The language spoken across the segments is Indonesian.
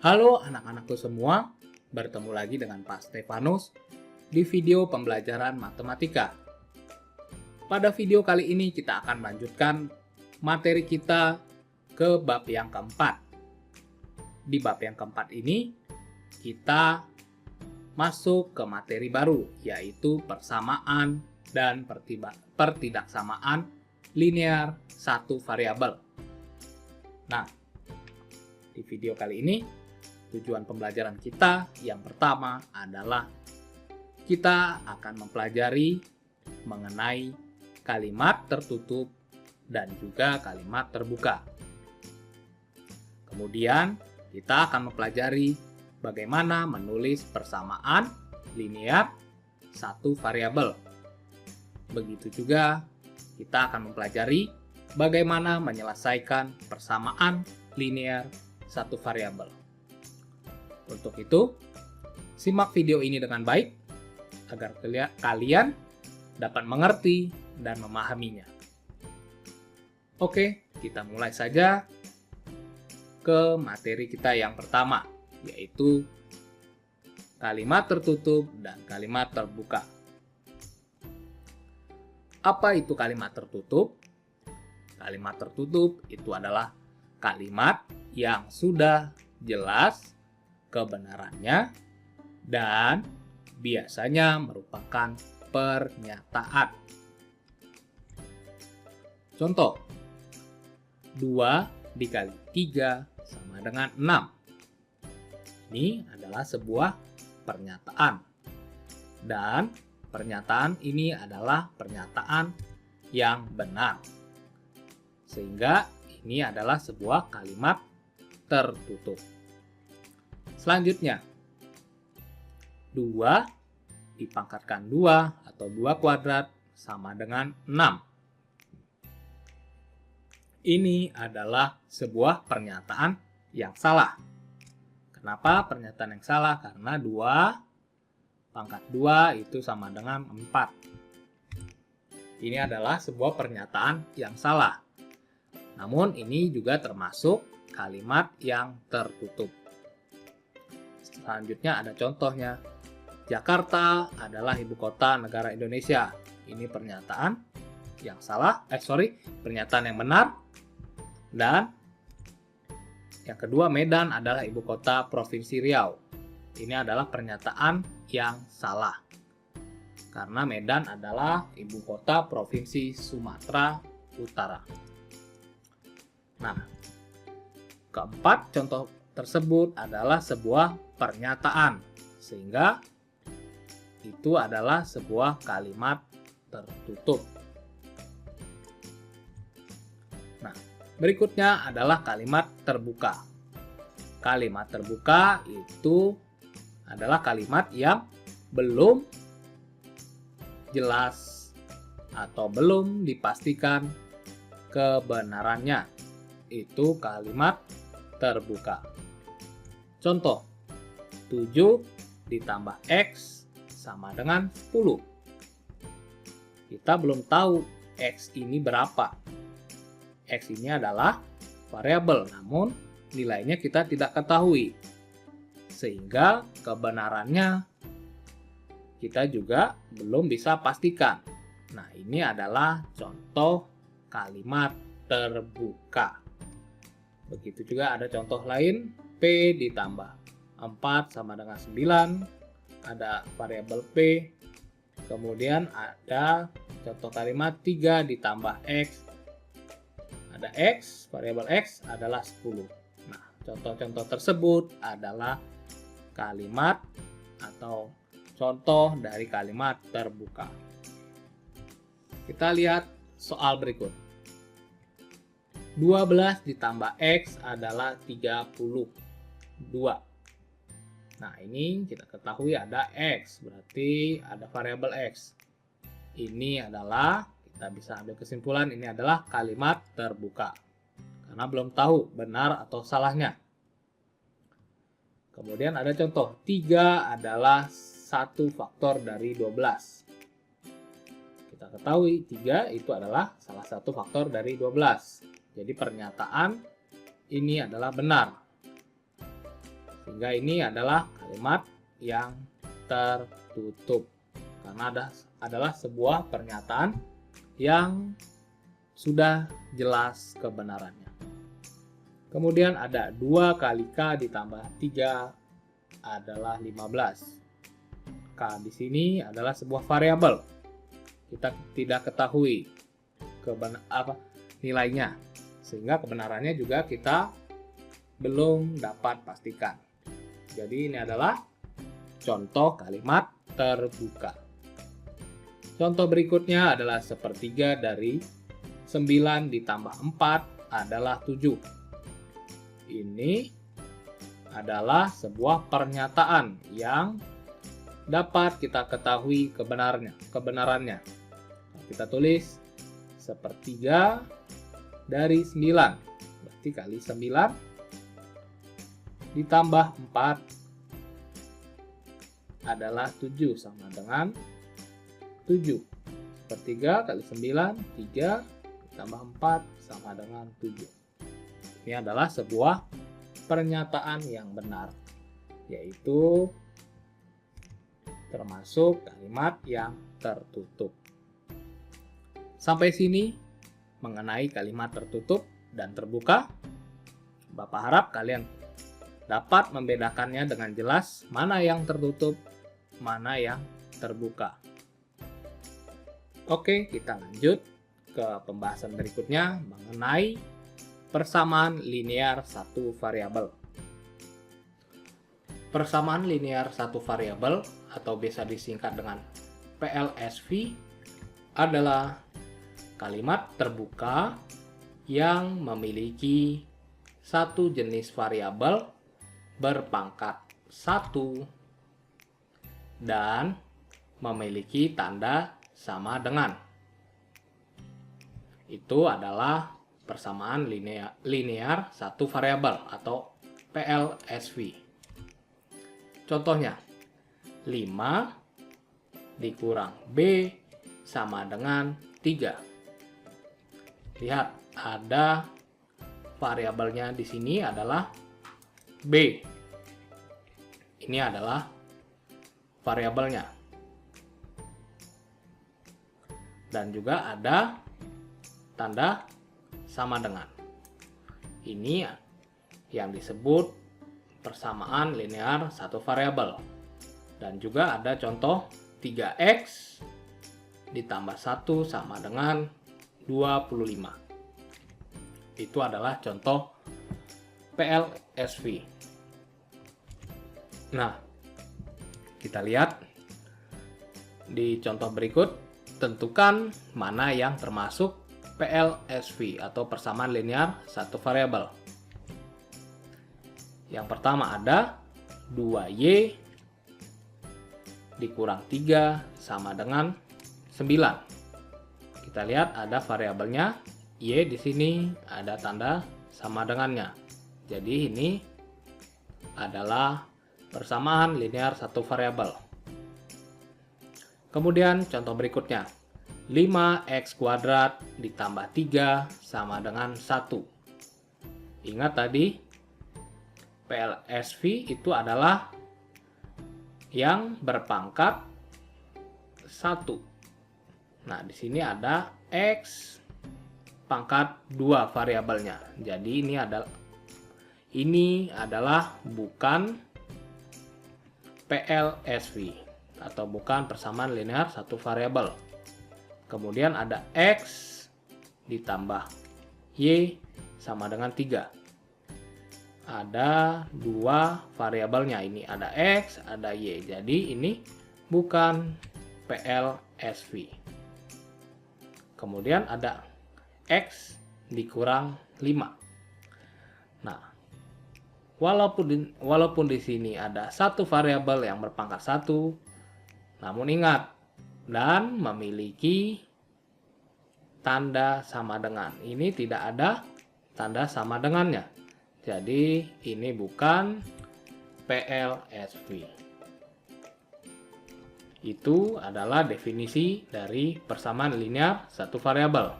Halo anak-anakku semua, bertemu lagi dengan Pak Stefanus di video pembelajaran matematika. Pada video kali ini kita akan melanjutkan materi kita ke bab yang keempat. Di bab yang keempat ini, kita masuk ke materi baru, yaitu persamaan dan pertidaksamaan linear satu variabel. Nah, di video kali ini, tujuan pembelajaran kita yang pertama adalah kita akan mempelajari mengenai kalimat tertutup dan juga kalimat terbuka. Kemudian kita akan mempelajari bagaimana menulis persamaan linear satu variabel. Begitu juga kita akan mempelajari bagaimana menyelesaikan persamaan linear satu variabel. Untuk itu, simak video ini dengan baik agar kalian dapat mengerti dan memahaminya. Oke, kita mulai saja ke materi kita yang pertama, yaitu kalimat tertutup dan kalimat terbuka. Apa itu kalimat tertutup? Kalimat tertutup itu adalah kalimat yang sudah jelas kebenarannya dan biasanya merupakan pernyataan. Contoh, 2 dikali 3 sama dengan 6. Ini adalah sebuah pernyataan. Dan pernyataan ini adalah pernyataan yang benar. Sehingga ini adalah sebuah kalimat tertutup. Selanjutnya, 2 dipangkatkan 2 atau 2 kuadrat sama dengan 6. Ini adalah sebuah pernyataan yang salah. Kenapa pernyataan yang salah? Karena 2 pangkat 2 itu sama dengan 4. Ini adalah sebuah pernyataan yang salah. Namun ini juga termasuk kalimat yang tertutup. Selanjutnya ada contohnya. Jakarta adalah ibu kota negara Indonesia. Ini pernyataan yang salah, pernyataan yang benar. Dan yang kedua, Medan adalah ibu kota Provinsi Riau. Ini adalah pernyataan yang salah. Karena Medan adalah ibu kota Provinsi Sumatera Utara. Nah, keempat contoh tersebut adalah sebuah pernyataan, sehingga itu adalah sebuah kalimat tertutup. Nah, berikutnya adalah kalimat terbuka. Kalimat terbuka itu adalah kalimat yang belum jelas atau belum dipastikan kebenarannya. Itu kalimat terbuka. Contoh, 7 ditambah X sama dengan 10. Kita belum tahu X ini berapa. X ini adalah variabel, namun nilainya kita tidak ketahui. Sehingga kebenarannya kita juga belum bisa pastikan. Nah, ini adalah contoh kalimat terbuka. Begitu juga ada contoh lain, P ditambah 4 sama dengan 9, ada variabel P. Kemudian ada contoh kalimat 3 ditambah X, ada X, variabel X adalah 10. Nah, contoh-contoh tersebut adalah kalimat atau contoh dari kalimat terbuka. Kita lihat soal berikut. 12 ditambah X adalah 32. Nah, ini kita ketahui ada X, berarti ada variabel X. Ini adalah, kita bisa ambil kesimpulan, ini adalah kalimat terbuka. Karena belum tahu benar atau salahnya. Kemudian ada contoh, 3 adalah 1 faktor dari 12. Kita ketahui 3 itu adalah salah satu faktor dari 12. Jadi pernyataan ini adalah benar. Sehingga ini adalah kalimat yang tertutup. Karena adalah sebuah pernyataan yang sudah jelas kebenarannya. Kemudian ada 2 kali K ditambah 3 adalah 15. K di sini adalah sebuah variabel. Kita tidak ketahui nilainya. Sehingga kebenarannya juga kita belum dapat pastikan. Jadi ini adalah contoh kalimat terbuka. Contoh berikutnya adalah sepertiga dari 9 ditambah 4 adalah 7. Ini adalah sebuah pernyataan yang dapat kita ketahui kebenarannya. Kita tulis sepertiga dari 9. Berarti kali 9 ditambah 4 adalah 7 sama dengan 7. Sepertiga kali 9, 3 ditambah 4 sama dengan 7. Ini adalah sebuah pernyataan yang benar, yaitu termasuk kalimat yang tertutup. Sampai sini mengenai kalimat tertutup dan terbuka. Bapak harap kalian dapat membedakannya dengan jelas mana yang tertutup, mana yang terbuka. Oke, kita lanjut ke pembahasan berikutnya mengenai persamaan linear satu variabel. Persamaan linear satu variabel atau biasa disingkat dengan PLSV adalah kalimat terbuka yang memiliki satu jenis variabel berpangkat 1 dan memiliki tanda sama dengan. Itu adalah persamaan linear satu variabel atau PLSV. Contohnya, 5 dikurang B sama dengan 3. Lihat, ada variabelnya di sini adalah B. Ini adalah variabelnya. Dan juga ada tanda sama dengan. Ini yang disebut persamaan linear satu variabel. Dan juga ada contoh 3x ditambah 1 sama dengan 25. Itu adalah contoh PLSV. Nah, kita lihat di contoh berikut, tentukan mana yang termasuk PLSV atau persamaan linear satu variabel. Yang pertama ada 2y dikurang 3 sama dengan 9. Kita lihat ada variabelnya y di sini, ada tanda sama dengannya. Jadi ini adalah persamaan linear satu variabel. Kemudian contoh berikutnya, 5x kuadrat ditambah 3 sama dengan 1. Ingat tadi PLSV itu adalah yang berpangkat 1. Nah, di sini ada x pangkat 2 variabelnya. Jadi ini adalah bukan PLSV atau bukan persamaan linear satu variabel. Kemudian ada x ditambah y sama dengan 3. Ada 2 variabelnya, ini ada x, ada y. Jadi ini bukan PLSV. Kemudian ada x dikurang 5. Nah, walaupun di sini ada satu variabel yang berpangkat 1, namun ingat, dan memiliki tanda sama dengan. Ini tidak ada tanda sama dengannya. Jadi ini bukan PLSV. Itu adalah definisi dari persamaan linear satu variabel.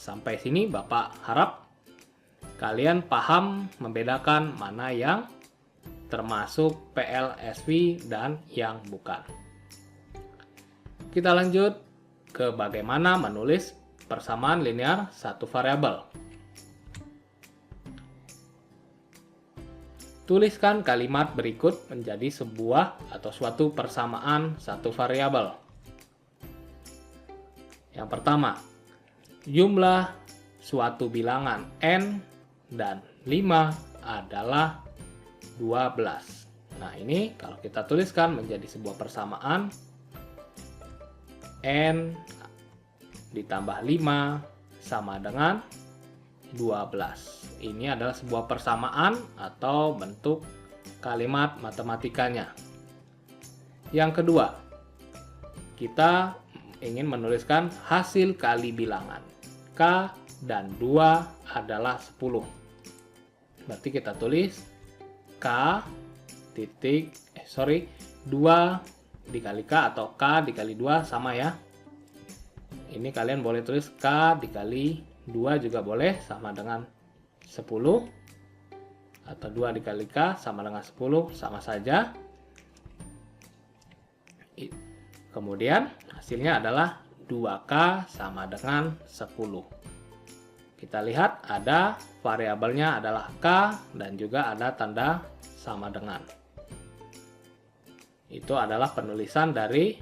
Sampai sini Bapak harap kalian paham membedakan mana yang termasuk PLSV dan yang bukan. Kita lanjut ke bagaimana menulis persamaan linear satu variabel. Tuliskan kalimat berikut menjadi sebuah atau suatu persamaan satu variabel. Yang pertama, jumlah suatu bilangan n dan 5 adalah 12. Nah, ini kalau kita tuliskan menjadi sebuah persamaan n ditambah 5 sama dengan 12. Ini adalah sebuah persamaan atau bentuk kalimat matematikanya. Yang kedua, kita ingin menuliskan hasil kali bilangan. K dan 2 adalah 10. Berarti kita tulis K titik, 2 dikali K atau K dikali 2 sama ya. Ini kalian boleh tulis K dikali 2 juga boleh sama dengan 10. Atau 2 dikali K sama dengan 10 sama saja. Kemudian hasilnya adalah 2K sama dengan 10. Kita lihat ada variabelnya adalah K dan juga ada tanda sama dengan. Itu adalah penulisan dari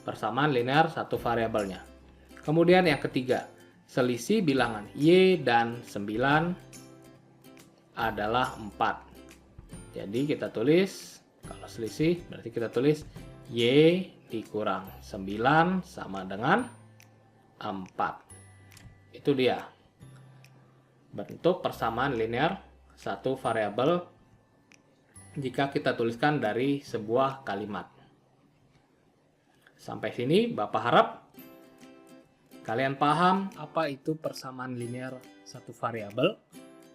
persamaan linear satu variabelnya. Kemudian yang ketiga, selisih bilangan Y dan 9 adalah 4. Jadi kita tulis, kalau selisih berarti kita tulis Y dikurang 9 sama dengan 4. Itu dia bentuk persamaan linear satu variabel jika kita tuliskan dari sebuah kalimat. Sampai sini Bapak harap kalian paham apa itu persamaan linear satu variabel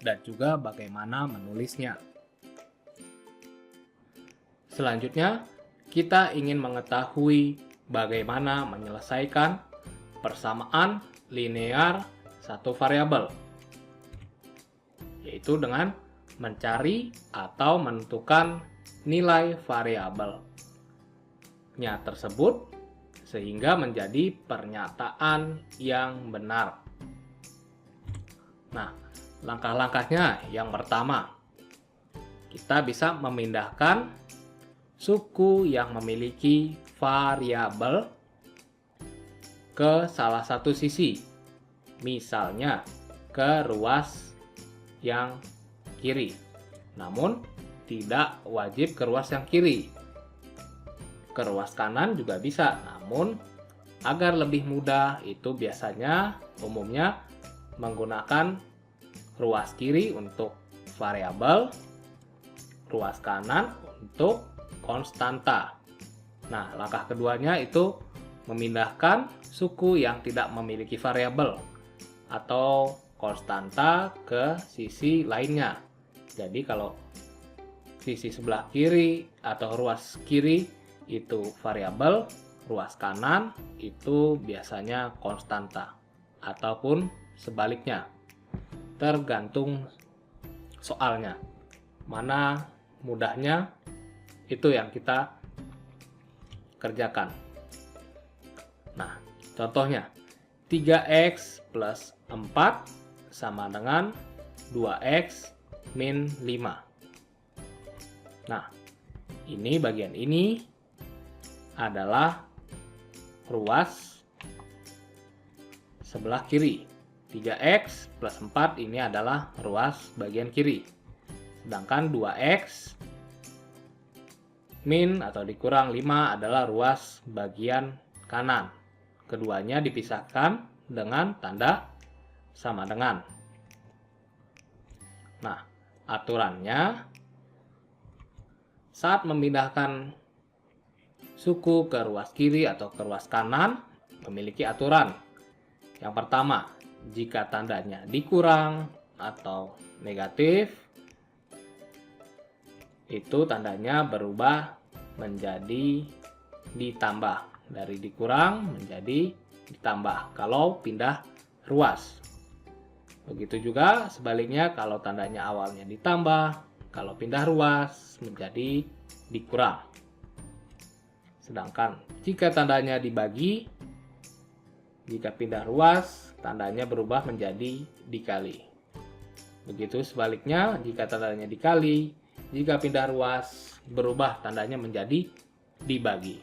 dan juga bagaimana menulisnya. Selanjutnya, kita ingin mengetahui bagaimana menyelesaikan persamaan linear satu variabel, yaitu dengan mencari atau menentukan nilai variabelnya tersebut sehingga menjadi pernyataan yang benar. Nah, langkah-langkahnya yang pertama, kita bisa memindahkan suku yang memiliki variabel ke salah satu sisi, misalnya ke ruas yang kiri. Namun, tidak wajib ke ruas yang kiri. Ke ruas kanan juga bisa, namun agar lebih mudah itu biasanya umumnya menggunakan ruas kiri untuk variabel, ruas kanan untuk konstanta. Nah, langkah keduanya itu memindahkan suku yang tidak memiliki variabel atau konstanta ke sisi lainnya. Jadi kalau sisi sebelah kiri atau ruas kiri itu variabel, ruas kanan itu biasanya konstanta ataupun sebaliknya. Tergantung soalnya. Mana mudahnya itu yang kita kerjakan. Nah, contohnya 3x plus 4 sama dengan 2x min 5. Nah, ini bagian ini adalah ruas sebelah kiri. 3x plus 4 ini adalah ruas bagian kiri. Sedangkan 2x min atau dikurang 5 adalah ruas bagian kanan. Keduanya dipisahkan dengan tanda sama dengan. Nah, aturannya saat memindahkan suku ke ruas kiri atau ke ruas kanan memiliki aturan. Yang pertama, jika tandanya dikurang atau negatif, itu tandanya berubah menjadi ditambah. Dari dikurang menjadi ditambah kalau pindah ruas. Begitu juga sebaliknya kalau tandanya awalnya ditambah, kalau pindah ruas menjadi dikurang. Sedangkan jika tandanya dibagi, jika pindah ruas, tandanya berubah menjadi dikali. Begitu sebaliknya, jika tandanya dikali, jika pindah ruas, berubah tandanya menjadi dibagi.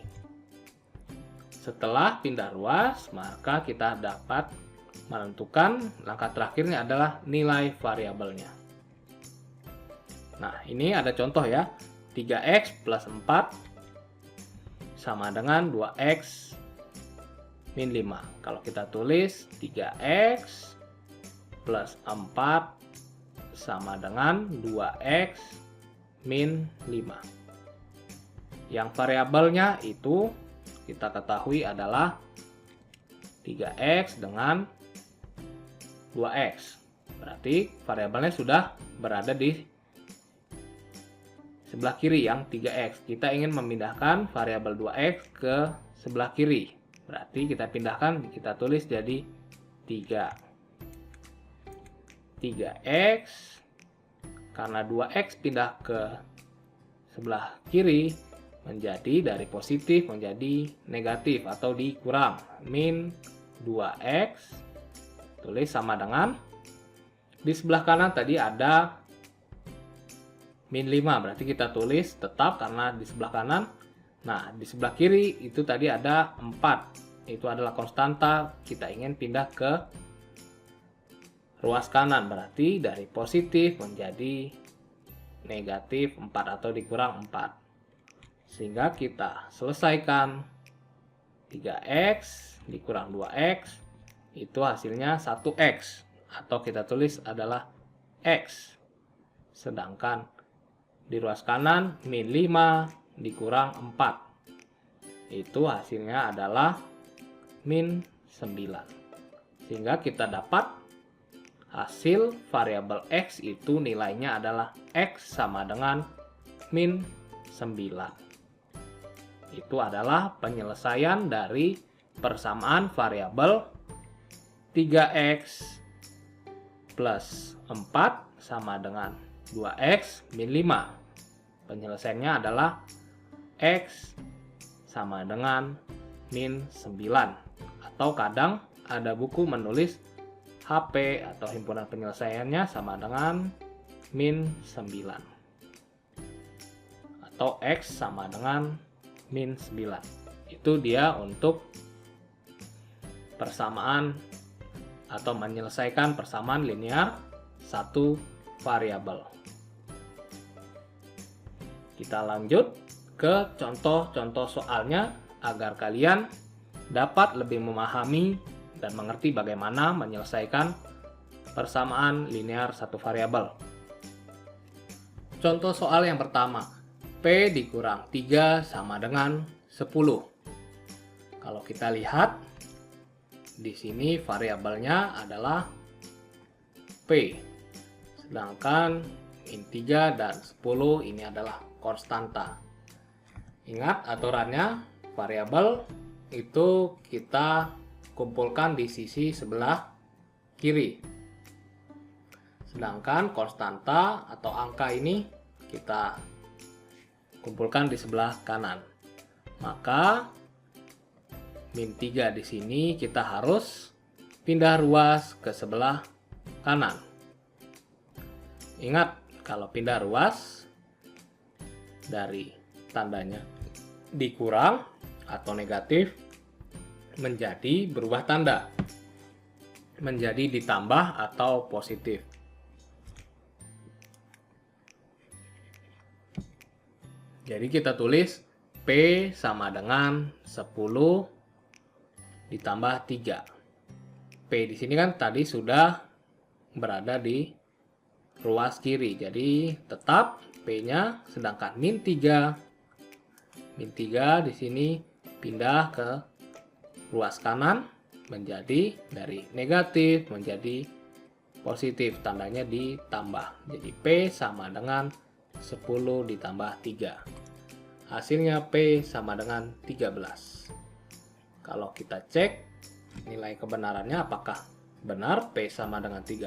Setelah pindah ruas, maka kita dapat menentukan langkah terakhirnya adalah nilai variabelnya. Nah, ini ada contoh ya. 3x plus 4 sama dengan 2x min 5. Kalau kita tulis 3x plus 4 sama dengan 2x min 5. Yang variabelnya itu kita ketahui adalah 3x dengan 2x. Berarti variabelnya sudah berada di sebelah kiri yang 3x. Kita ingin memindahkan variabel 2x ke sebelah kiri. Berarti kita pindahkan, kita tulis jadi 3x. Karena 2x pindah ke sebelah kiri, menjadi dari positif menjadi negatif atau dikurang. Min 2x, tulis sama dengan, di sebelah kanan tadi ada min 5, berarti kita tulis tetap karena di sebelah kanan. Nah, di sebelah kiri itu tadi ada 4, itu adalah konstanta, kita ingin pindah ke ruas kanan, berarti dari positif menjadi negatif 4 atau dikurang 4. Sehingga kita selesaikan 3x dikurang 2x, itu hasilnya 1x, atau kita tulis adalah x. Sedangkan di ruas kanan min 5 dikurang 4, itu hasilnya adalah min 9. Sehingga kita dapat hasil variabel x itu nilainya adalah x sama dengan min 9. Itu adalah penyelesaian dari persamaan variabel 3x plus 4 sama dengan 2x min 5. Penyelesaiannya adalah x sama dengan min 9. Atau kadang ada buku menulis HP atau himpunan penyelesaiannya sama dengan min 9. Atau x sama dengan min 9. Itu dia untuk persamaan atau menyelesaikan persamaan linear satu variabel. Kita lanjut ke contoh-contoh soalnya agar kalian dapat lebih memahami dan mengerti bagaimana menyelesaikan persamaan linear satu variabel. Contoh soal yang pertama, P dikurang 3 sama dengan 10. Kalau kita lihat, di sini variabelnya adalah P. Sedangkan min 3 dan 10 ini adalah konstanta. Ingat aturannya, variabel itu kita kumpulkan di sisi sebelah kiri. Sedangkan konstanta atau angka ini kita kumpulkan di sebelah kanan. Maka min 3 di sini kita harus pindah ruas ke sebelah kanan. Ingat, kalau pindah ruas dari tandanya dikurang atau negatif menjadi berubah tanda, menjadi ditambah atau positif. Jadi kita tulis P sama dengan 10 ditambah 3. P di sini kan tadi sudah berada di ruas kiri, jadi tetap P-nya, sedangkan min 3 di sini pindah ke ruas kanan menjadi dari negatif menjadi positif, tandanya ditambah. Jadi P sama dengan 10 ditambah 3. Hasilnya P sama dengan 13. Kalau kita cek nilai kebenarannya apakah benar P sama dengan 13,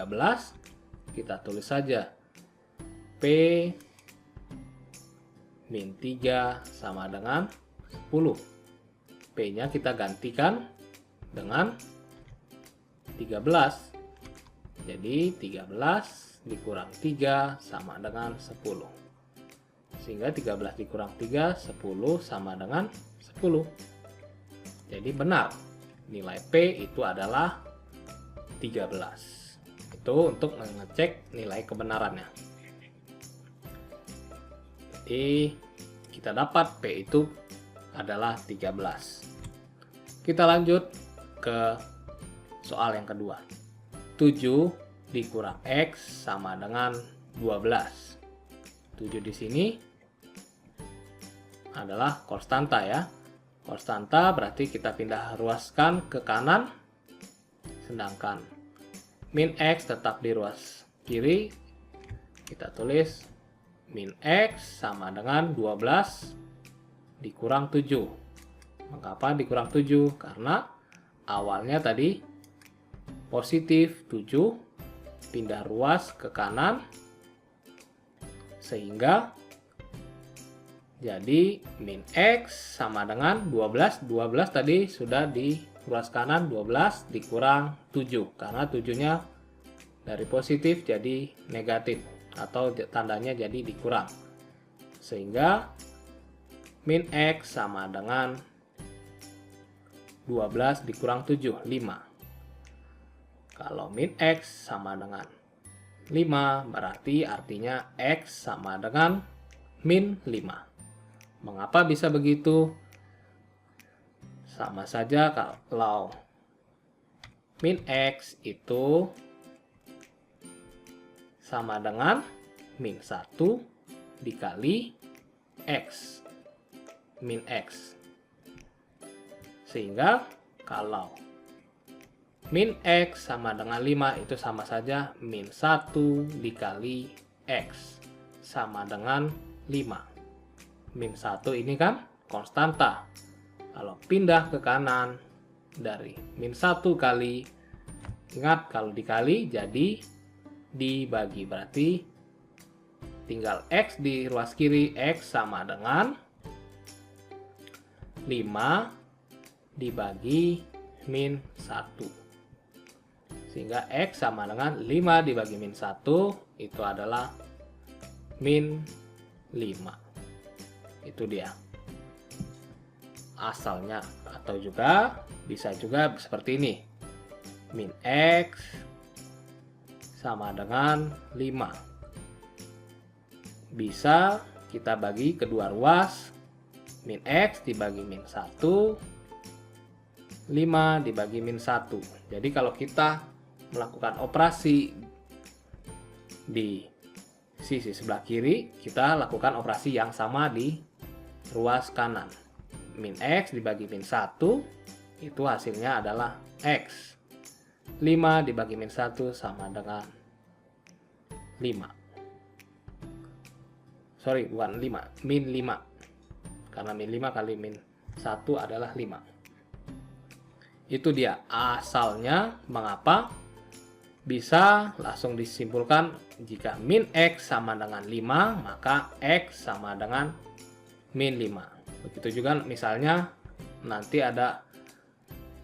kita tulis saja P min 3 sama dengan 10. P-nya kita gantikan dengan 13. Jadi 13 dikurang 3 sama dengan 10. Sehingga 13 dikurang 3, 10 sama dengan 10. Jadi benar, nilai P itu adalah 13. Itu untuk mengecek nilai kebenarannya. Jadi kita dapat P itu adalah 13. Kita lanjut ke soal yang kedua. 7 dikurang X sama dengan 12. 7 di sini adalah konstanta ya. Konstanta berarti kita pindah ruaskan ke kanan. Sedangkan min X tetap di ruas kiri. Kita tulis min X sama dengan 12 dikurang 7. Mengapa dikurang 7? Karena awalnya tadi positif 7, pindah ruas ke kanan, sehingga jadi min X sama dengan 12. 12 tadi sudah di ruas kanan, 12 dikurang 7. Karena 7-nya dari positif jadi negatif, atau tandanya jadi dikurang. Sehingga min X sama dengan 12 dikurang 7, 5. Kalau min X sama dengan 5, berarti artinya X sama dengan min 5. Mengapa bisa begitu? Sama saja kalau min X itu sama dengan min 1 dikali X. Min X. Sehingga kalau min X sama dengan 5 itu sama saja min 1 dikali X sama dengan 5. Min 1 ini kan konstanta. Kalau pindah ke kanan dari min 1 kali, ingat kalau dikali jadi dibagi. Berarti tinggal X di ruas kiri, X sama dengan 5 dibagi min 1. Sehingga X sama dengan 5 dibagi min 1 itu adalah min 5. Itu dia asalnya. Atau juga bisa juga seperti ini. Min X sama dengan 5. Bisa kita bagi kedua ruas. Min X dibagi min 1, 5 dibagi min 1. Jadi kalau kita melakukan operasi di sisi sebelah kiri, kita lakukan operasi yang sama di ruas kanan. Min X dibagi min 1, itu hasilnya adalah X. 5 dibagi min 1 sama dengan 5. Sorry, bukan 5, min 5. Karena min 5 kali min 1 adalah 5. Itu dia asalnya. Mengapa bisa langsung disimpulkan jika min X sama dengan 5, maka X sama dengan min 5. Begitu juga misalnya nanti ada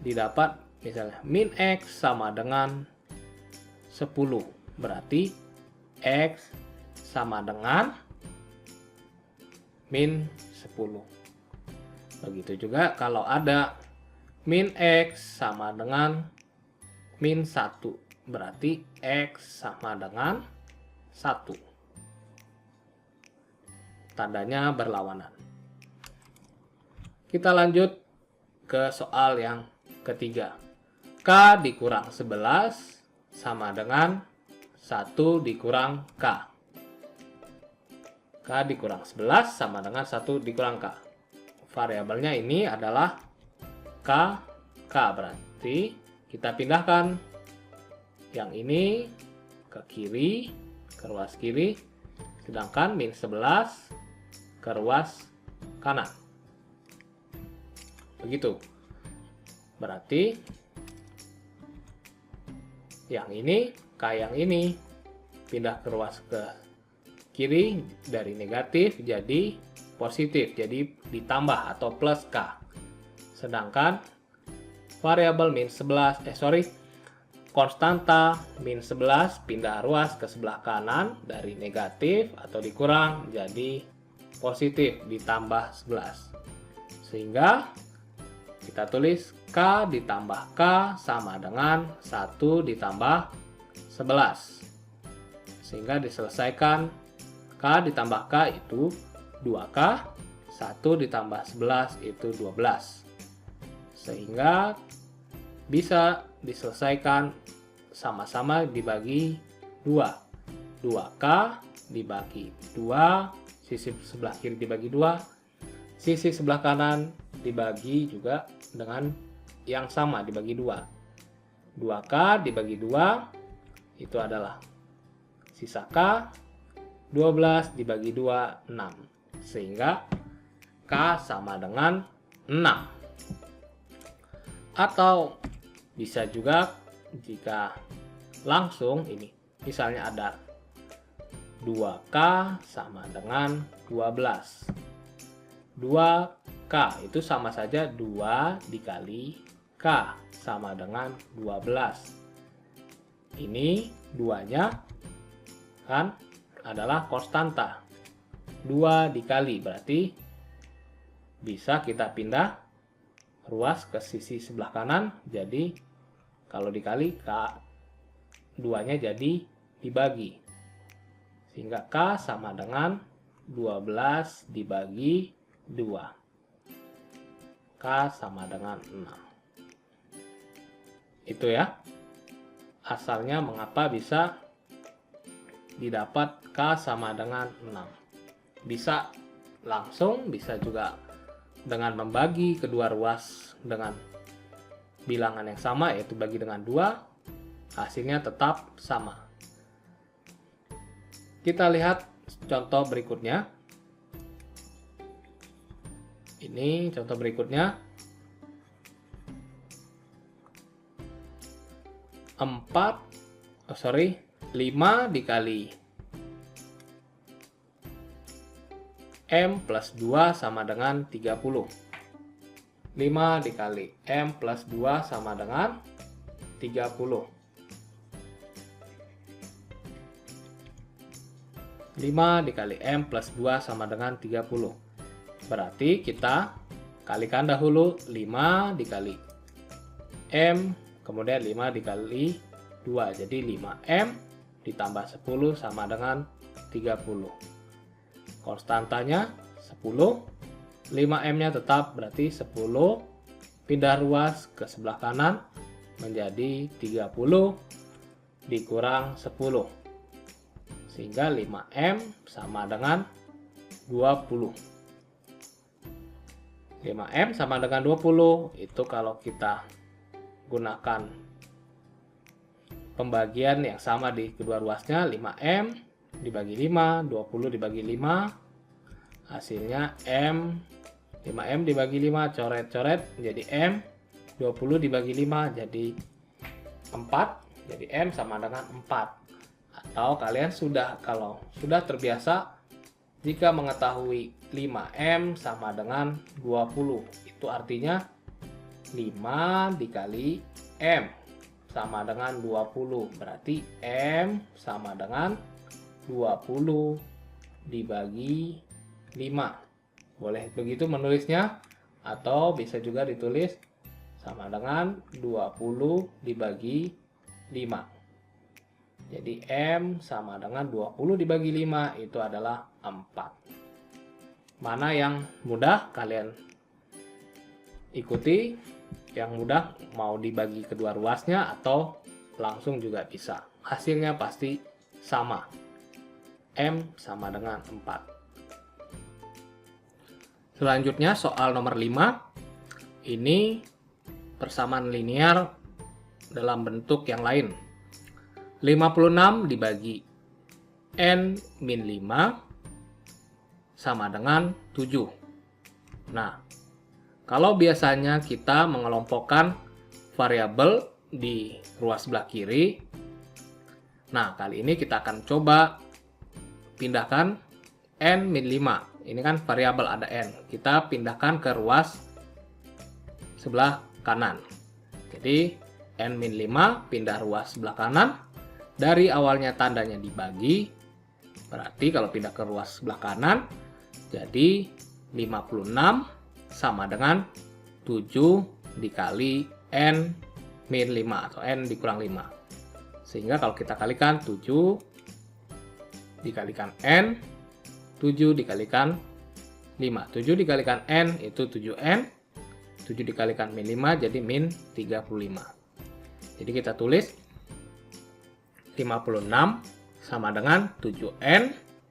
didapat misalnya min X sama dengan 10. Berarti X sama dengan min 10. Begitu juga kalau ada min X sama dengan min 1. Berarti X sama dengan 1. Tandanya berlawanan. Kita lanjut ke soal yang ketiga. K dikurang 11 sama dengan 1 dikurang K. K dikurang 11 sama dengan 1 dikurang K. Variabelnya ini adalah K. Berarti kita pindahkan yang ini ke kiri, ke ruas kiri. Sedangkan min 11 ke ruas kanan. Begitu. Berarti yang ini, K yang ini pindah ke ruas ke kiri dari negatif jadi positif, jadi ditambah atau plus K. Sedangkan variabel konstanta min 11 pindah ruas ke sebelah kanan dari negatif atau dikurang jadi positif ditambah 11. Sehingga kita tulis K ditambah K sama dengan 1 ditambah 11. Sehingga diselesaikan K ditambah K itu 2K, 1 ditambah 11 itu 12. Sehingga bisa diselesaikan sama-sama dibagi 2. 2K dibagi 2, sisi sebelah kiri dibagi 2, sisi sebelah kanan dibagi juga dengan yang sama dibagi 2. 2K dibagi 2 itu adalah sisa K, 12 dibagi 2, 6. Sehingga K sama dengan 6. Atau bisa juga jika langsung ini, misalnya ada 2K sama dengan 12. 2K itu sama saja 2 dikali K sama dengan 12. Ini 2-nya kan adalah konstanta. 2 dikali berarti bisa kita pindah ruas ke sisi sebelah kanan. Jadi kalau dikali K 2-nya jadi dibagi. Sehingga K sama dengan 12 dibagi 2. K sama dengan 6. Itu ya. Asalnya mengapa bisa didapat K sama dengan 6. Bisa langsung, bisa juga dengan membagi kedua ruas dengan bilangan yang sama, yaitu bagi dengan 2, hasilnya tetap sama. Kita lihat contoh berikutnya. Ini contoh berikutnya. 5 dikali M plus 2 sama dengan 30. 5 dikali M plus 2 sama dengan 30. 5 dikali M plus 2 sama dengan 30. Berarti kita kalikan dahulu 5 dikali M, kemudian 5 dikali 2. Jadi 5M ditambah 10 sama dengan 30. Konstantanya 10. 5M-nya tetap berarti 10. Pindah ruas ke sebelah kanan menjadi 30 dikurang 10. Sehingga 5M sama dengan 20. 5M sama dengan 20 itu kalau kita gunakan pembagian yang sama di kedua ruasnya, 5M dibagi 5, 20 dibagi 5, hasilnya M. 5M dibagi 5, coret-coret jadi M, 20 dibagi 5 jadi 4, jadi M sama dengan 4. Atau kalian kalau sudah terbiasa, jika mengetahui 5M sama dengan 20, itu artinya 5 dikali M sama dengan 20, berarti M sama dengan 20 dibagi 5. Boleh begitu menulisnya, atau bisa juga ditulis sama dengan 20 dibagi 5. Jadi M sama dengan 20 dibagi 5 itu adalah 4. Mana yang mudah kalian ikuti. Yang mudah mau dibagi kedua ruasnya atau langsung juga bisa. Hasilnya pasti sama. M sama dengan 4. Selanjutnya soal nomor 5. Ini persamaan linear dalam bentuk yang lain. 56 dibagi N min 5 sama dengan 7. Nah, kalau biasanya kita mengelompokkan variabel di ruas sebelah kiri, nah kali ini kita akan coba pindahkan N min 5, ini kan variabel ada n. Kita pindahkan ke ruas sebelah kanan. Jadi n-5 pindah ruas sebelah kanan. Dari awalnya tandanya dibagi, berarti kalau pindah ke ruas sebelah kanan, jadi 56 sama dengan 7 dikali n-5 atau n dikurang 5. Sehingga kalau kita kalikan 7 dikalikan n, 7 dikalikan 5. 7 dikalikan n itu 7n, 7 dikalikan min 5 jadi min 35. Jadi kita tulis 56 sama dengan 7n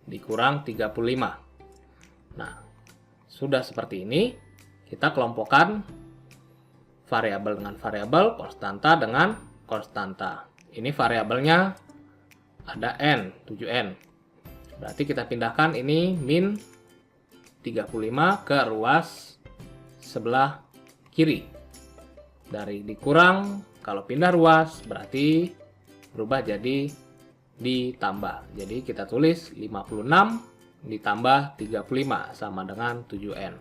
dikurang 35. Nah, sudah seperti ini, kita kelompokkan variabel dengan variabel, konstanta dengan konstanta. Ini variabelnya ada n, 7n. Berarti kita pindahkan ini min 35 ke ruas sebelah kiri. Dari dikurang, kalau pindah ruas berarti berubah jadi ditambah. Jadi kita tulis 56 ditambah 35 sama dengan 7n.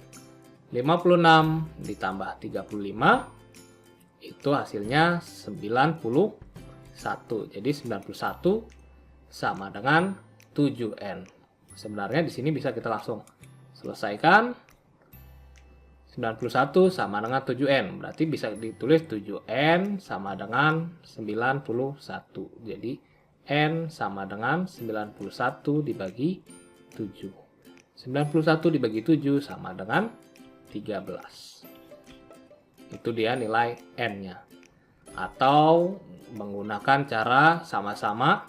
56 ditambah 35 itu hasilnya 91. Jadi 91 sama dengan 7n. Sebenarnya di sini bisa kita langsung selesaikan. 91 sama dengan 7n. Berarti bisa ditulis 7n sama dengan 91. Jadi n sama dengan 91 dibagi 7. 91 dibagi 7 sama dengan 13. Itu dia nilai n-nya. Atau menggunakan cara sama-sama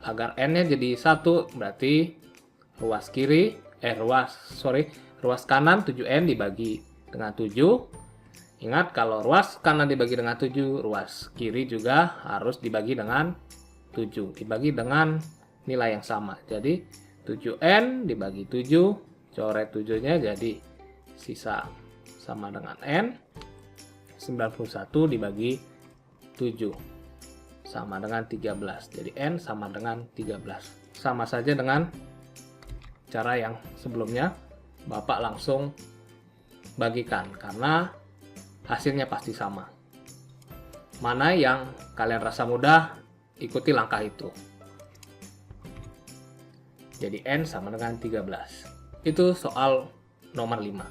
agar n-nya jadi 1, berarti ruas kanan 7n dibagi dengan 7. Ingat, kalau ruas kanan dibagi dengan 7, ruas kiri juga harus dibagi dengan 7. Dibagi dengan nilai yang sama. Jadi 7n dibagi 7, coret 7-nya jadi sisa sama dengan n. 91 dibagi 7 sama dengan 13. Jadi n sama dengan 13. Sama saja dengan cara yang sebelumnya. Bapak langsung bagikan karena hasilnya pasti sama. Mana yang kalian rasa mudah, ikuti langkah itu. Jadi n sama dengan 13. Itu soal nomor 5.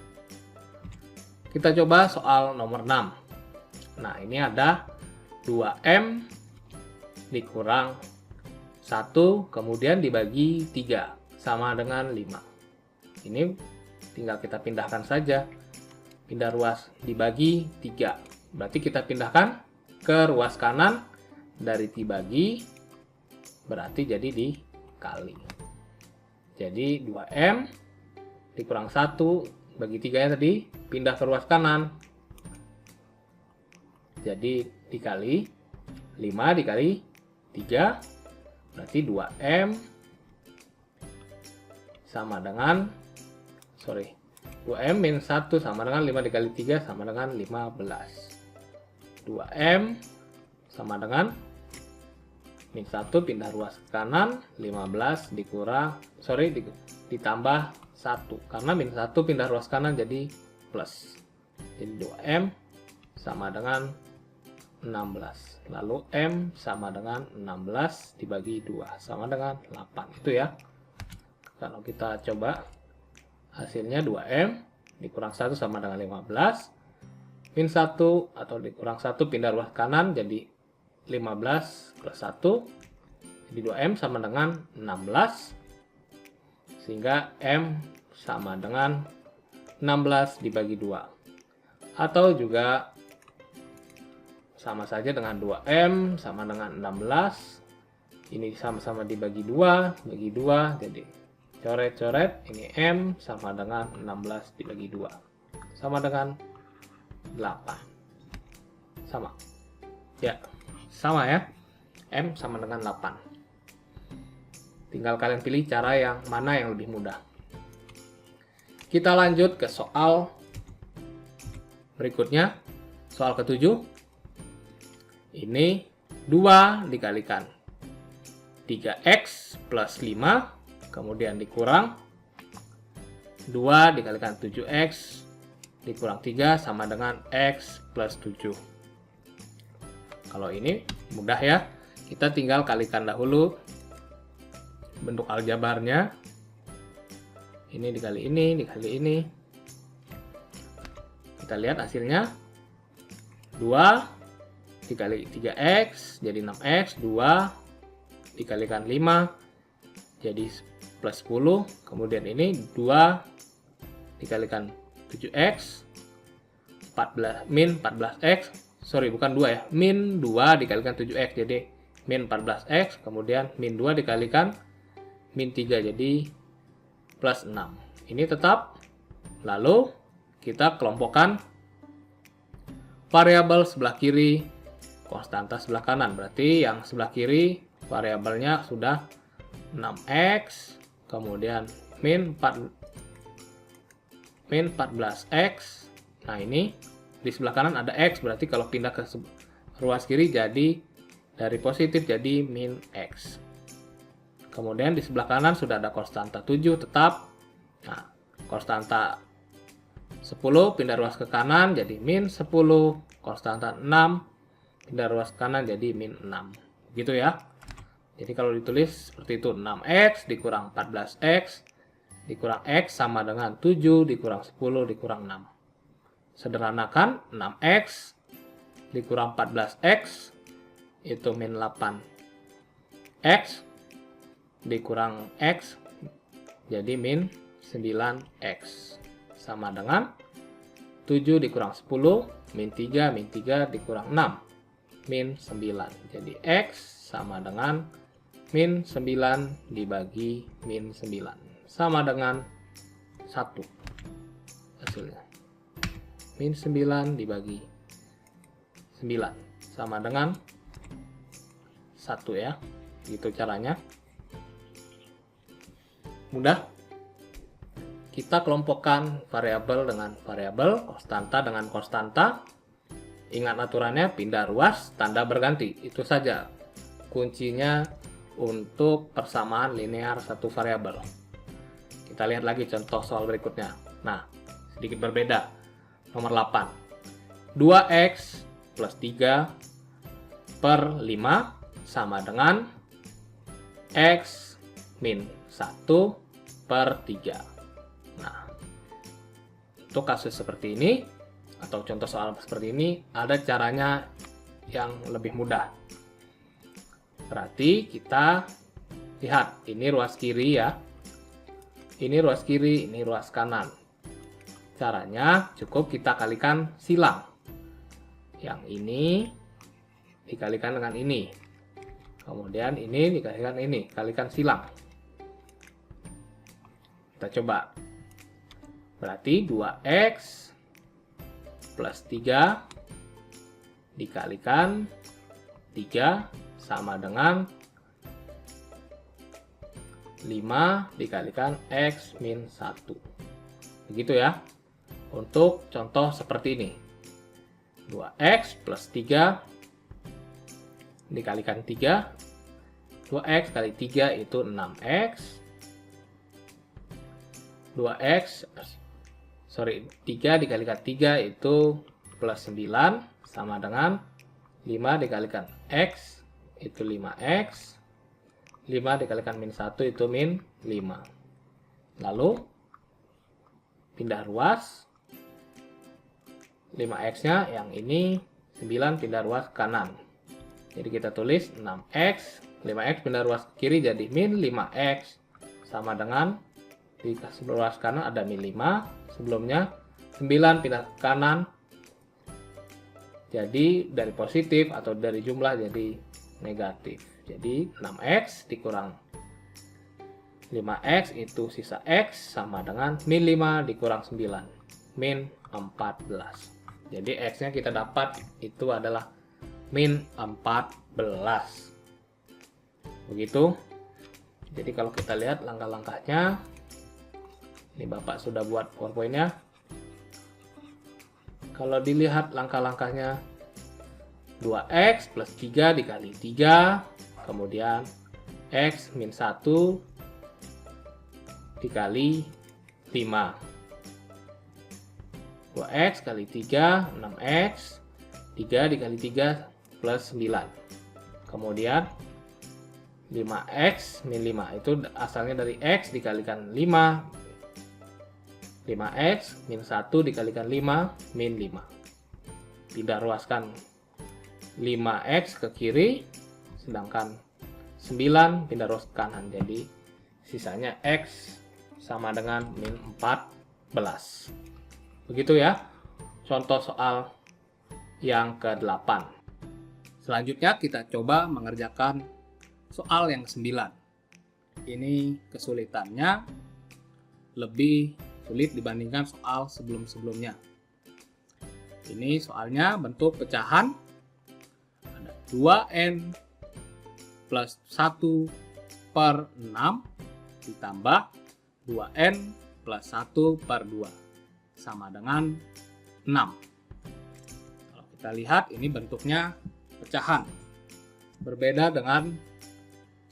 Kita coba soal nomor 6. Nah, ini ada 2m dikurang 1 kemudian dibagi 3 sama dengan 5. Ini tinggal kita pindahkan saja. Pindah ruas dibagi 3. Berarti kita pindahkan ke ruas kanan, dari dibagi berarti jadi dikali. Jadi 2m dikurang 1 bagi 3 ya tadi, pindah ke ruas kanan. Jadi dikali 5 dikali 3 berarti 2m sama dengan 2m min 1 sama dengan 5 dikali 3 sama dengan 15. 2m sama dengan min 1 pindah ruas ke kanan, 15 ditambah 1 karena min 1 pindah ruas kanan jadi plus. Jadi 2m sama dengan 16. Lalu m sama dengan 16 dibagi 2 sama dengan 8. Itu ya. Kalau kita coba hasilnya 2m dikurang 1 sama dengan 15. Min 1 atau dikurang 1 pindah ruas kanan jadi 15 plus 1. Jadi 2m sama dengan 16. Sehingga m sama dengan 16 dibagi 2. Atau juga sama saja dengan 2m sama dengan 16. Ini sama-sama dibagi 2, bagi 2, jadi coret-coret, ini m sama dengan 16 dibagi 2. Sama dengan 8. Sama. Ya, sama ya. M sama dengan 8. Tinggal kalian pilih cara yang mana yang lebih mudah. Kita lanjut ke soal berikutnya. Soal ke-7. Ini 2 dikalikan 3x plus 5, kemudian dikurang 2 dikalikan 7x dikurang 3 sama dengan x plus 7. Kalau ini mudah ya, kita tinggal kalikan dahulu bentuk aljabarnya. Ini dikali ini, dikali ini. Kita lihat hasilnya. 2 dikali 3x jadi 6x, 2 dikalikan 5 jadi plus 10. Kemudian ini 2 dikalikan 7x, 14, min 14x, sorry bukan 2 ya, min 2 dikalikan 7x, jadi min 14x, kemudian min 2 dikalikan min 3, jadi plus 6. Ini tetap. Lalu kita kelompokkan variabel sebelah kiri, konstanta sebelah kanan. Berarti yang sebelah kiri variabelnya sudah 6x, kemudian min 14x. Nah ini di sebelah kanan ada x, berarti kalau pindah ke ruas kiri jadi dari positif jadi min x. Kemudian di sebelah kanan sudah ada konstanta 7 tetap. Nah, konstanta 10 pindah ruas ke kanan jadi min 10, konstanta 6 pindah ruas ke kanan jadi min 6. Gitu ya. Jadi kalau ditulis seperti itu, 6x dikurang 14x dikurang x sama dengan 7 dikurang 10 dikurang 6. Sederhanakan, 6x dikurang 14x itu min 8x dikurang x jadi min 9x sama dengan 7 dikurang 10 min 3 dikurang 6 min 9. Jadi x sama dengan min 9 dibagi min 9 sama dengan 1 hasilnya. Min 9 dibagi 9 sama dengan 1 ya. Gitu caranya. Mudah. Kita kelompokkan variabel dengan variabel, konstanta dengan konstanta. Ingat aturannya, pindah ruas, tanda berganti. Itu saja kuncinya untuk persamaan linear satu variabel. Kita lihat lagi contoh soal berikutnya. Nah, sedikit berbeda. Nomor 8. 2x plus 3 per 5 sama dengan x min 1 per 3. Nah, untuk kasus seperti ini, atau contoh soal seperti ini, ada caranya yang lebih mudah. Berarti kita lihat, ini ruas kiri ya. Ini ruas kiri, ini ruas kanan. Caranya cukup kita kalikan silang. Yang ini dikalikan dengan ini. Kemudian ini dikalikan ini, kalikan silang. Kita coba. Berarti 2x plus 3 dikalikan 3 sama dengan 5 dikalikan x min 1. Begitu ya. Untuk contoh seperti ini. 2x plus 3 dikalikan 3. 2x kali 3 itu 6x. 3 dikalikan 3 itu plus 9 sama dengan 5 dikalikan x itu 5x. 5 dikalikan min 1 itu min 5. Lalu pindah ruas. 5x-nya yang ini 9 pindah ruas ke kanan. Jadi kita tulis 6x. 5x pindah ruas ke kiri jadi min 5x. Sama dengan di ruas kanan ada min 5. Sebelumnya 9 pindah ke kanan. Jadi dari positif atau dari jumlah jadi negatif. Jadi 6x dikurang 5x itu sisa x sama dengan min 5 dikurang 9. Min 14. Jadi x-nya kita dapat itu adalah min 14. Begitu. Jadi kalau kita lihat langkah-langkahnya. Ini Bapak sudah buat PowerPoint-nya. Kalau dilihat langkah-langkahnya 2x plus 3 dikali 3. Kemudian x min 1 dikali 5. 2x kali 3, 6x. 3 dikali 3 plus 9. Kemudian 5x min 5. Itu asalnya dari x dikalikan 5. 5x min 1 dikalikan 5 min 5. Pindah ruaskan 5x ke kiri, sedangkan 9 pindah ruas ke kanan. Jadi sisanya x sama dengan min 14. Begitu ya contoh soal yang ke-8. Selanjutnya kita coba mengerjakan soal yang ke-9. Ini kesulitannya lebih sulit dibandingkan soal sebelum-sebelumnya. Ini soalnya bentuk pecahan. Ada 2n plus 1 per 6 ditambah 2n plus 1 per 2 sama dengan 6. Kalau kita lihat ini bentuknya pecahan. Berbeda dengan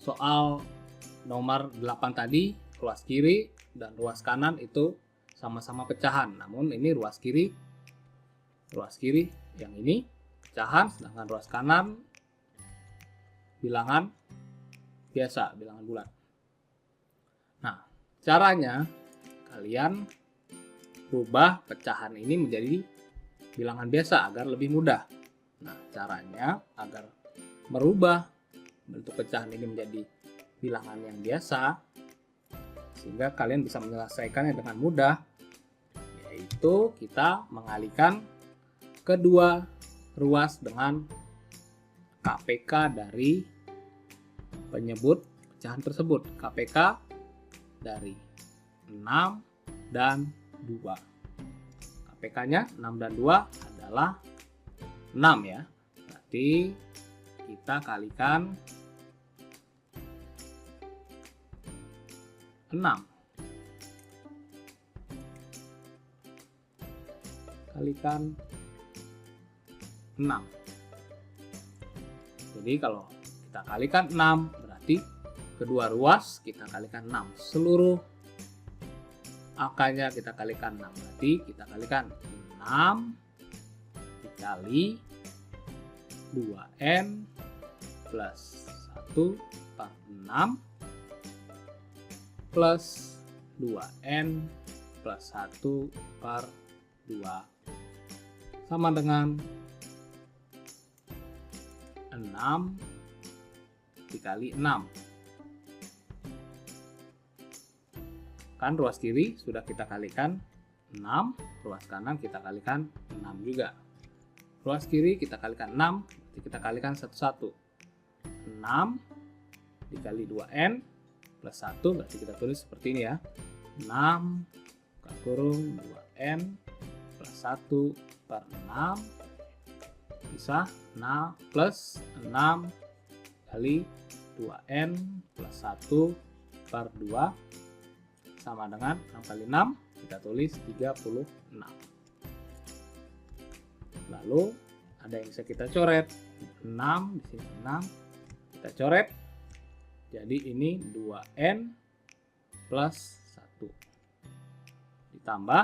soal nomor 8 tadi, ruas kiri dan ruas kanan itu sama-sama pecahan. Namun ini ruas kiri yang ini pecahan, sedangkan ruas kanan bilangan biasa, bilangan bulat. Nah, caranya kalian rubah pecahan ini menjadi bilangan biasa agar lebih mudah. Nah, caranya agar merubah bentuk pecahan ini menjadi bilangan yang biasa sehingga kalian bisa menyelesaikannya dengan mudah, yaitu kita mengalihkan kedua ruas dengan KPK dari penyebut pecahan tersebut. KPK dari 6 dan 2. KPK-nya 6 dan 2 adalah 6 ya. Berarti kita kalikan 6. Kalikan 6. Jadi kalau kita kalikan 6 berarti kedua ruas kita kalikan 6. Seluruh angkanya kita kalikan 6. Berarti kita kalikan 6 dikali 2n plus 1 per 6 plus 2n plus 1 per 2 sama dengan 6 dikali 6. Kan ruas kiri sudah kita kalikan 6, ruas kanan kita kalikan 6 juga. Ruas kiri kita kalikan 6, berarti kita kalikan satu-satu. 6 dikali 2n plus 1, berarti kita tulis seperti ini ya. 6 buka kurung 2n plus 1 per 6 bisa plus 6 kali 2n plus 1 per 2 sama dengan 6 kali 6 kita tulis 36. Lalu ada yang bisa kita coret 6 di sini 6 kita coret, jadi ini 2n plus 1 ditambah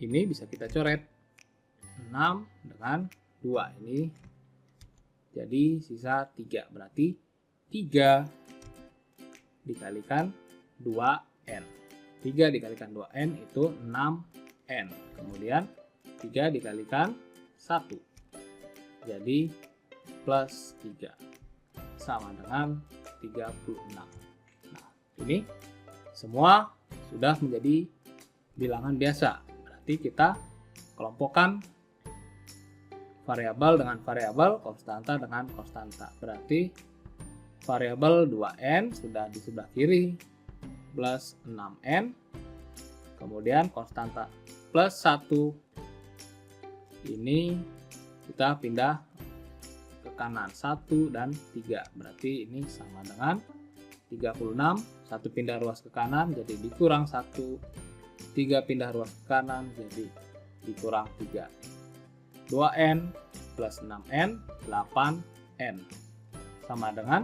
ini bisa kita coret 6 dengan 2 ini jadi sisa 3, berarti 3 dikalikan 2n. 3 dikalikan 2n itu 6n. Kemudian 3 dikalikan 1. Jadi plus 3 sama dengan 36. Nah, ini semua sudah menjadi bilangan biasa. Berarti kita kelompokkan variabel dengan variabel, konstanta dengan konstanta. Berarti variabel 2n sudah di sebelah kiri plus 6n. Kemudian konstanta plus 1 ini kita pindah ke kanan 1 dan 3. Berarti ini sama dengan 36. 1 pindah ruas ke kanan jadi dikurang 1. 3 pindah ruas ke kanan jadi dikurang 3. 2n plus 6n 8n sama dengan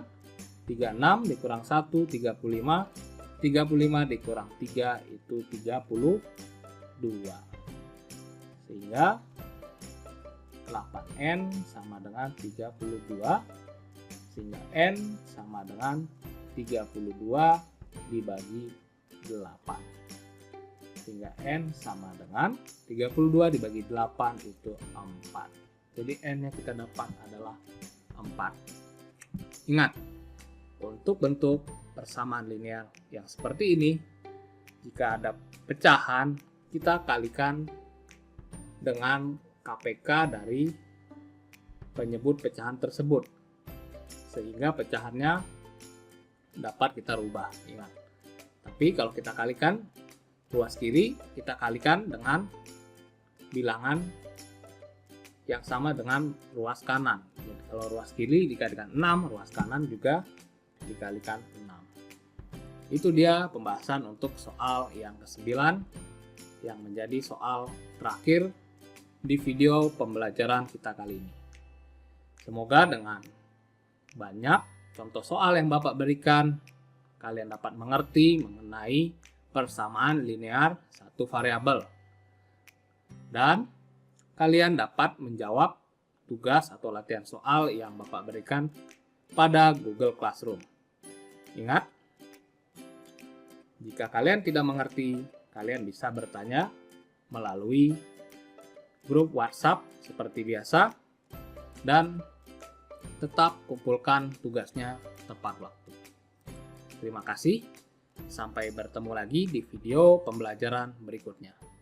36 dikurang 1 35 35 dikurang 3 itu 32. Sehingga 8N sama dengan 32. Sehingga N sama dengan 32 dibagi 8. Sehingga N sama dengan 32 dibagi 8 itu 4. Jadi N yang kita dapat adalah 4. Ingat, untuk bentuk persamaan linear yang seperti ini, jika ada pecahan, kita kalikan dengan KPK dari penyebut pecahan tersebut, sehingga pecahannya dapat kita rubah. Ingat. Tapi kalau kita kalikan ruas kiri, kita kalikan dengan bilangan yang sama dengan ruas kanan. Jadi, kalau ruas kiri dikalikan 6, ruas kanan juga dikalikan 6. Itu dia pembahasan untuk soal yang ke-9 yang menjadi soal terakhir di video pembelajaran kita kali ini. Semoga dengan banyak contoh soal yang Bapak berikan, kalian dapat mengerti mengenai persamaan linear satu variabel. Dan kalian dapat menjawab tugas atau latihan soal yang Bapak berikan pada Google Classroom. Ingat, jika kalian tidak mengerti, kalian bisa bertanya melalui grup WhatsApp seperti biasa dan tetap kumpulkan tugasnya tepat waktu. Terima kasih, sampai bertemu lagi di video pembelajaran berikutnya.